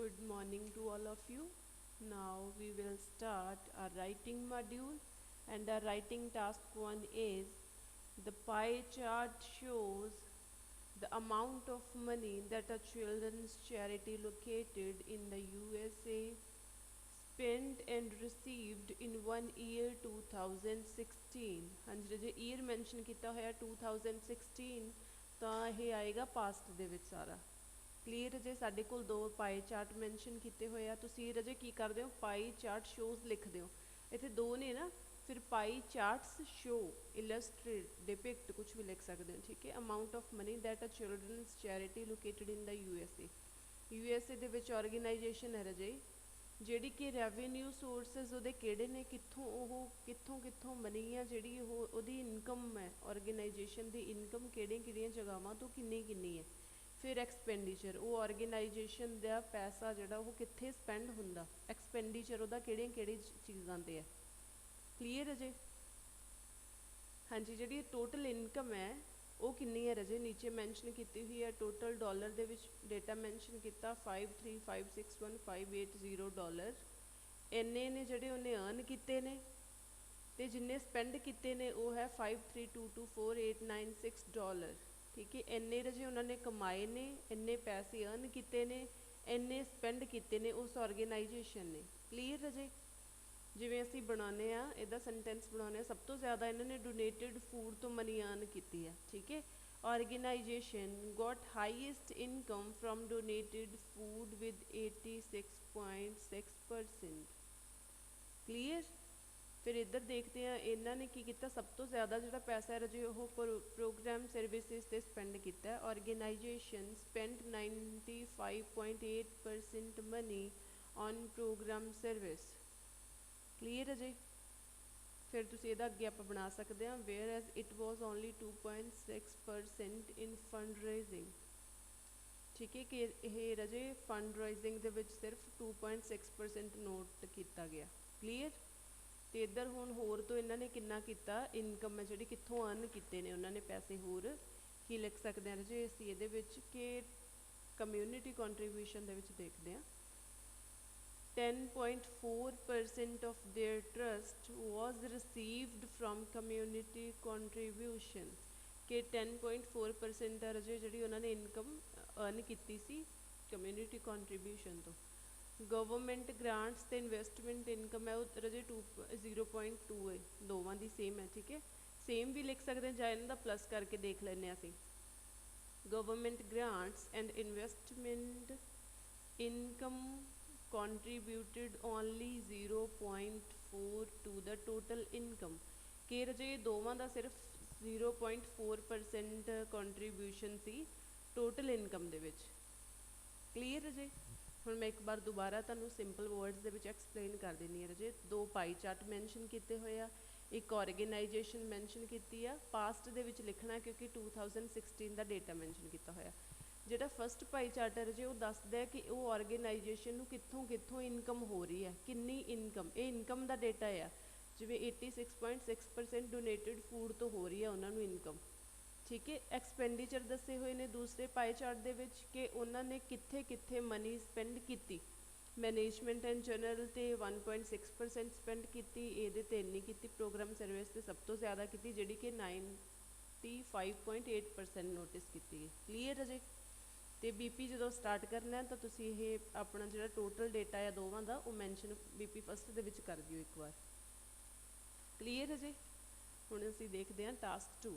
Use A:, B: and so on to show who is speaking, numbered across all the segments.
A: Good morning to all of you. Now we will start our writing module, and our writing task 1 is the pie chart shows the amount of money that a children's charity located in the USA spent and received in 1 year 2016। हाँ जी जे year mention किया होया 2016 तो ये आएगा past दे विच सारा clear जे साडे कोल दो pie chart mention किए हुए आ तुसीं रजे की करदे हो पाई चार्ट शोज़ लिखते हो इत्थे दो ने ना फिर pie charts show illustrate depict कुछ भी लिख सकते हो ठीक है amount of money that a children's charity located in the USA they which organization है रजे ਜਿਹੜੀ कि ਰੈਵਨਿਊ ਸੋਰਸਿਸ ਉਹਦੇ ਕਿਹੜੇ ਨੇ ਕਿੱਥੋਂ ਉਹ ਕਿੱਥੋਂ ਮਨੀ ਆ ਜਿਹੜੀ ਉਹਦੀ ਇਨਕਮ ਹੈ ਆਰਗੇਨਾਈਜੇਸ਼ਨ ਦੀ ਇਨਕਮ ਕਿਹੜੀਆਂ ਜਗ੍ਹਾਵਾਂ ਤੋਂ ਕਿੰਨੀ ਹੈ ਫਿਰ ਐਕਸਪੈਂਡੀਚਰ ਉਹ ਆਰਗੇਨਾਈਜੇਸ਼ਨ ਦਾ ਪੈਸਾ ਜਿਹੜਾ ਉਹ ਕਿੱਥੇ ਸਪੈਂਡ ਹੁੰਦਾ ਐਕਸਪੈਂਡੀਚਰ ਉਹਦਾ ਕਿਹੜੀ ਚੀਜ਼ਾਂ ਤੇ ਹੈ ਕਲੀਅਰ ਹੈ ਜੀ ਹਾਂਜੀ ਜਿਹੜੀ ਟੋਟਲ ਇਨਕਮ ਹੈ ਉਹ ਕਿੰਨੀ ਹੈ ਰਜੇ ਨੀਚੇ ਮੈਂਸ਼ਨ ਕੀਤੀ ਹੋਈ ਹੈ ਟੋਟਲ ਡਾਲਰ ਦੇ ਵਿੱਚ ਡੇਟਾ ਮੈਂਸ਼ਨ ਕੀਤਾ 53561580 ਡਾਲਰ ਇੰਨੇ ਨੇ ਜਿਹੜੇ ਉਹਨੇ ਅਰਨ ਕੀਤੇ ਨੇ ਤੇ ਜਿੰਨੇ ਸਪੈਂਡ ਕੀਤੇ ਨੇ ਉਹ ਹੈ 53224896 ਡਾਲਰ ਠੀਕ ਹੈ ਇੰਨੇ ਰਜੇ ਉਹਨਾਂ ਨੇ ਕਮਾਏ ਨੇ ਇੰਨੇ ਪੈਸੇ ਅਰਨ ਕੀਤੇ ਨੇ ਇੰਨੇ ਸਪੈਂਡ ਕੀਤੇ ਨੇ ਉਸ ਆਰਗੇਨਾਈਜੇਸ਼ਨ ਨੇ ਕਲੀਅਰ ਰਜੇ ਜਿਵੇਂ ਅਸੀਂ ਬਣਾਉਂਦੇ ਆ ਇਹਦਾ ਸੈਂਟੈਂਸ ਬਣਾਉਂਦੇ ਆ ਸਭ ਤੋਂ ਜ਼ਿਆਦਾ ਇਹਨਾਂ ਨੇ ਡੋਨੇਟਡ ਫੂਡ ਤੋਂ ਮਨੀ ਅਰਨ ਕੀਤੀ ਹੈ ਠੀਕ ਹੈ organisation got highest income from donated food with 86.6% clear ਫਿਰ ਇੱਧਰ ਦੇਖਦੇ ਆ ਇਹਨਾਂ ਨੇ ਕੀ ਕੀਤਾ ਸਭ ਤੋਂ ਜ਼ਿਆਦਾ ਜਿਹੜਾ ਪੈਸਾ ਹੈ ਰਜੇ ਉਹ ਪ੍ਰੋਗਰਾਮ ਸਰਵਿਸਿਜ਼ ਤੇ ਸਪੈਂਡ ਕੀਤਾ organization spend 95.8% money on program service clear है जी फिर तुसी इहदा अगे आप बना सकते हैं whereas it was only 2.6% in fund raising ठीक है कि यह रजे फंड रेजिंग दे विच सिर्फ 2.6% नोट किया गया क्लीयर तो इधर हुण होर तो इन्होंने कितना किया इनकम है जी कितों अर्न किए ने उन्होंने पैसे होर की लिख सकते हैं रजे असीं इहदे विच कि कम्यूनिटी कॉन्ट्रीब्यूशन दे विच देखते हैं 10.4% of their trust was received from community contribution कि 10.4% रजे जी उन्होंने इनकम अर्न की सी कम्यूनिटी कॉन्ट्रीब्यूशन तो गवर्नमेंट ग्रांट्स ते इन्वेस्टमेंट इनकम है वो रजे 0.2 है दोवां दी सेम है ठीक है सेम भी लिख सकते हैं जाए इन्हां दा प्लस करके देख लैंदे असीं government grants and investment income contributed only 0.4 to the total income कि रजे दोवां दा सिर्फ 0.4% कंट्रीब्यूशन सी टोटल इनकम दे विच क्लीयर रजे हुण मैं एक बार दोबारा तुहानूं simple words they which explain कर देनी है रजे दो पाई चार्ट मैंशन किए हुए आ एक ऑर्गेनाइजेशन मैंशन की आ पास्ट दे विच लिखना क्योंकि 2016 का डेटा मैंशन किया होया ਜਿਹੜਾ फस्ट पाई चार्ट है जे वो दसदा है कि वो ऑर्गेनाइजेशन कितों इनकम हो रही है किन्नी इनकम ये इनकम का डेटा है जिमें 86.6% डोनेटिड फूड तो हो रही है उन्होंने इनकम ठीक है एक्सपेंडिचर दसे हुए ने दूसरे पाई चार्ट दे विच कि उन्होंने कित्थे मनी स्पेंड की मैनेजमेंट एंड जनरल तो 1.6% स्पेंड की ये इन्नी की प्रोग्राम सर्विस तो सब तो ज़्यादा की जी कि 95.8% नोटिस की गई क्लीयर है जी तो बीपी जो स्टार्ट करना है तो तुसी ये अपना जो टोटल डेटा है दोवां दा वो मैंशन बीपी फस्ट दे विच कर दिओ एक बार क्लीयर है जी हुण असीं देखते हैं task 2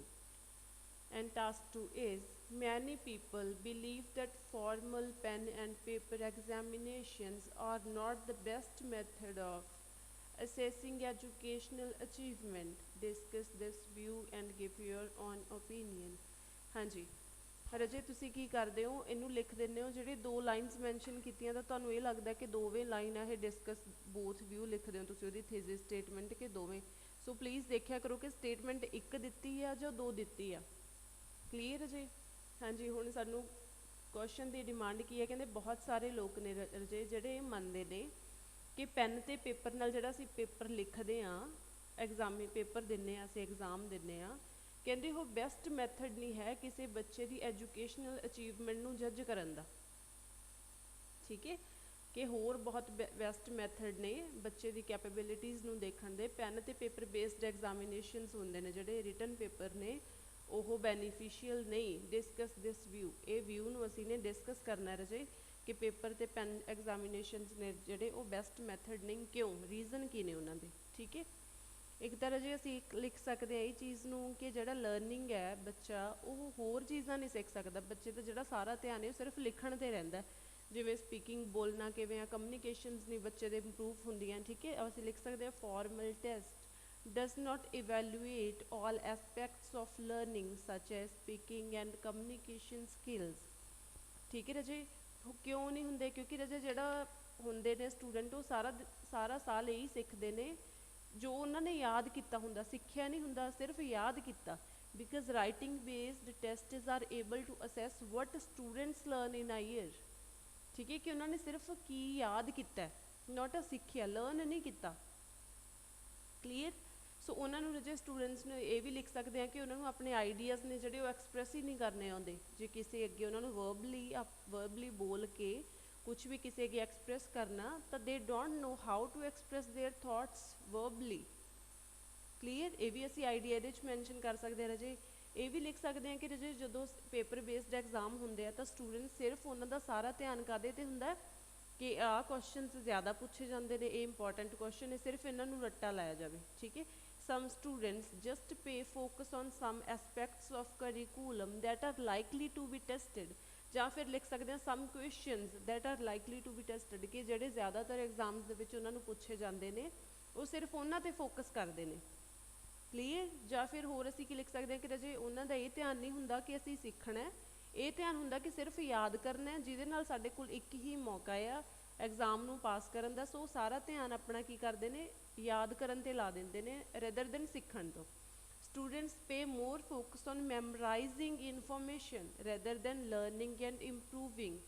A: and task 2 is many people believe that formal pen and paper examinations are not the best method of assessing educational achievement discuss this view and give your own opinion हाँ जी रजे तुसी की करते हो इनू लिख देने हो जी दो लाइनस मैंशन कीतियां तो तुहानूं ये लगता है कि दोवें लाइन है डिस्कस बोथ व्यू लिखते हो तुसी उहदी थीसिस स्टेटमेंट कि दोवें सो प्लीज़ देखा करो कि स्टेटमेंट एक दिती है जो दो दिती है क्लीयर जी हाँ जी हुण सानूं क्वेश्चन की डिमांड की है कहते बहुत सारे लोग ने रजे जिहड़े मनते हैं कि पैन ते पेपर नाल जिहड़ा असीं पेपर लिखते हाँ एग्जाम पेपर दिंदे हाँ असीं एग्जाम दिंदे हाँ कहते वो बेस्ट मैथड नहीं है किसी बच्चे की एजुकेशनल अचीवमेंट नूं जज करन दा ठीक है कि होर बहुत बेस्ट मैथड ने बच्चे की कैपेबिलिटीज़ नूं देखण दे। पैन ते पेपर बेस्ड एग्जामिनेशनस होंदे ने जिहड़े रिटन पेपर ने ਉਹ बेनीफिशियल नहीं। डिस्कस दिस व्यू, ये व्यू नूं असीं ने डिस्कस करना रजे कि पेपर ते पैन एग्जामिनेशनस ने जिहड़े वो बेस्ट मैथड नहीं, क्यों, रीजन की ने उन्हां दे। ठीक है, एक तरह जे असीं लिख सकते हैं ये चीज़ नूं कि जिहड़ा लर्निंग है बच्चा वो होर चीज़ां नहीं सीख सकदा। बच्चे दा जिहड़ा सारा ध्यान है सिर्फ लिखण ते रहिंदा है, जिवें स्पीकिंग बोलना किवें आ, कम्युनिकेशनस नहीं बच्चे दे इंप्रूव होंदियां। ठीक है, असीं लिख सकते हैं formal test does not evaluate all aspects of learning such as speaking and communication skills। ठीक है रजे, क्यों नहीं होंदे, क्योंकि रजे जिहड़ा होंदे ने स्टूडेंट वो सारा साल यही सीखते ने जो उन्होंने याद किया हुंदा, सिक्ख्या नहीं हुंदा, सिर्फ याद किया। Because writing based tests are able to assess what students learn in a year. ठीक है, कि उन्होंने सिर्फ की याद किया, नॉट अ सिक्ख्या, लर्न नहीं किया। क्लीयर। सो उन्होंने रजे स्टूडेंट्स ने यह भी लिख सकते हैं कि उन्होंने अपने आइडियाज़ ने जोड़े एक्सप्रैस ही नहीं करने आते। जो किसी अगे उन्होंने वर्बली बोल के कुछ भी किसी अगे एक्सप्रैस करना तो they don't know how to express their thoughts verbally. Clear, ये भी असी आइडिया ये मैंशन कर सकते हैं रजे। ये भी लिख सकते हैं कि रजे जो पेपर बेस्ड एग्जाम होंगे तो स्टूडेंट सिर्फ उन्होंने सारा ध्यान काहदे ते हुंदा कि आ क्वेश्चन ज़्यादा पूछे जाते हैं, ये इंपॉर्टेंट क्वेश्चन है, सिर्फ इन्हों रट्टा लाया जाए। ठीक है, some students just pay focus on some aspects of curriculum that are likely to be tested। ਜਾਂ फिर लिख सकते हैं some questions that are likely to be tested कि ਜਿਹੜੇ ज़्यादातर एग्जाम्स ਦੇ ਵਿੱਚ ਉਹਨਾਂ ਨੂੰ ਪੁੱਛੇ ਜਾਂਦੇ ਨੇ ਉਹ ਸਿਰਫ ਉਹਨਾਂ ਤੇ ਫੋਕਸ ਕਰਦੇ ਨੇ। ਕਲੀਅਰ। ਜਾਂ ਫਿਰ ਹੋਰ ਅਸੀਂ ਕੀ ਲਿਖ ਸਕਦੇ ਹਾਂ ਕਿ ਰਜੇ ਉਹਨਾਂ ਦਾ ਇਹ ਧਿਆਨ ਨਹੀਂ ਹੁੰਦਾ ਕਿ ਅਸੀਂ ਸਿੱਖਣਾ ਹੈ, ਇਹ ਧਿਆਨ ਹੁੰਦਾ ਕਿ ਸਿਰਫ ਯਾਦ ਕਰਨਾ ਹੈ, ਜਿਹਦੇ ਨਾਲ ਸਾਡੇ ਕੋਲ ਇੱਕ ਹੀ ਮੌਕਾ ਆ एग्जाम ਨੂੰ पास करन दा। सो सारा ध्यान अपना की करते हैं, याद करन ते ला देंदे ने रेदर दैन सीखण तो। Students pay more focus on memorising information rather than learning and improving.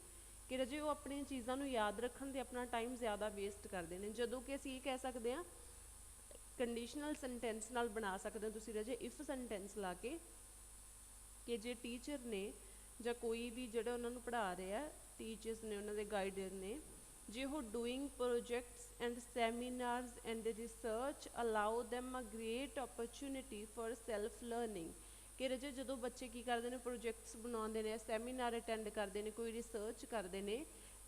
A: कि रजे वो अपनी चीज़ों को याद रखन ते अपना टाइम ज़्यादा वेस्ट करते हैं। जदों कि असीं कह सकते हैं कंडीशनल सेंटेंस नाल बना सकते हो तुसीं रजे इफ सेंटेंस ला के कि जे टीचर ने जां कोई भी जिहड़ा उन्हां नूं पढ़ा रहा है, टीचर्स ने उन्हां दे गाइडर ने जे वो doing projects and seminars and research allow them a great opportunity for self learning. कि रजे जो बच्चे की करते हैं प्रोजेक्ट्स बनाते हैं, सैमीनार अटेंड करते हैं, कोई रिसर्च करते हैं,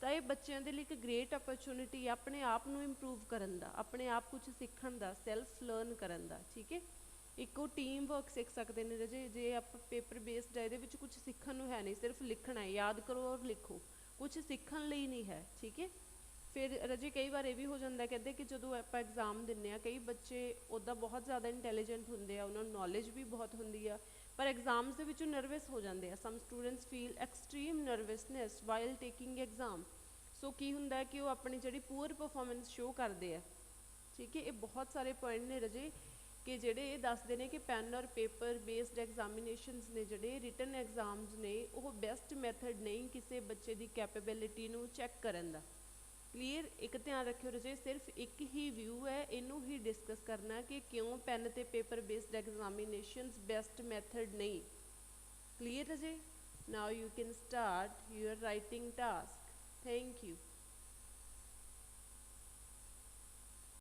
A: तो ये बच्चों के लिए एक ग्रेट अपॉर्चुनिटी अपने आप को इंप्रूव करन दा, अपने आप कुछ सीखण दा, सैल्फ लर्न करन दा। ठीक है, एक वो टीम वर्क सीख सकते हैं रजे जे आप पेपर बेस्ड है, ये कुछ सीखण नूं है नहीं, सिर्फ लिखना है, याद करो और लिखो, कुछ सीखण लई नहीं है। ठीक है, फिर रजे कई बार ये भी हो जाता है कहते कि जो आप एग्जाम दिन्ने आ, कई बच्चे उदा बहुत ज़्यादा इंटैलीजेंट होंगे, उन्होंने नॉलेज भी बहुत होंगी है, पर एग्जाम्स के विचों नर्वस हो जाते हैं। Some students feel extreme nervousness while taking exam. So की होंदा है कि वो अपनी जी पूअर परफॉर्मेंस शो करते हैं। ठीक है, ये बहुत सारे पॉइंट ने रजे कि जेडे ये दसते हैं कि पैन और पेपर बेस्ड एग्जामिनेशनस ने जोड़े रिटन एग्जाम्स ने वो बेस्ट मैथड नहीं किसी बच्चे की कैपेबिलिटी नूं चैक करन दा। क्लीयर। एक ध्यान रखियो रजे सिर्फ एक ही व्यू है, इनू ही डिस्कस करना कि क्यों पैन ते पेपर बेस्ड एग्जामिनेशनस बेस्ट मैथड नहीं। Clear Raje. Now you can start your writing task. Thank you.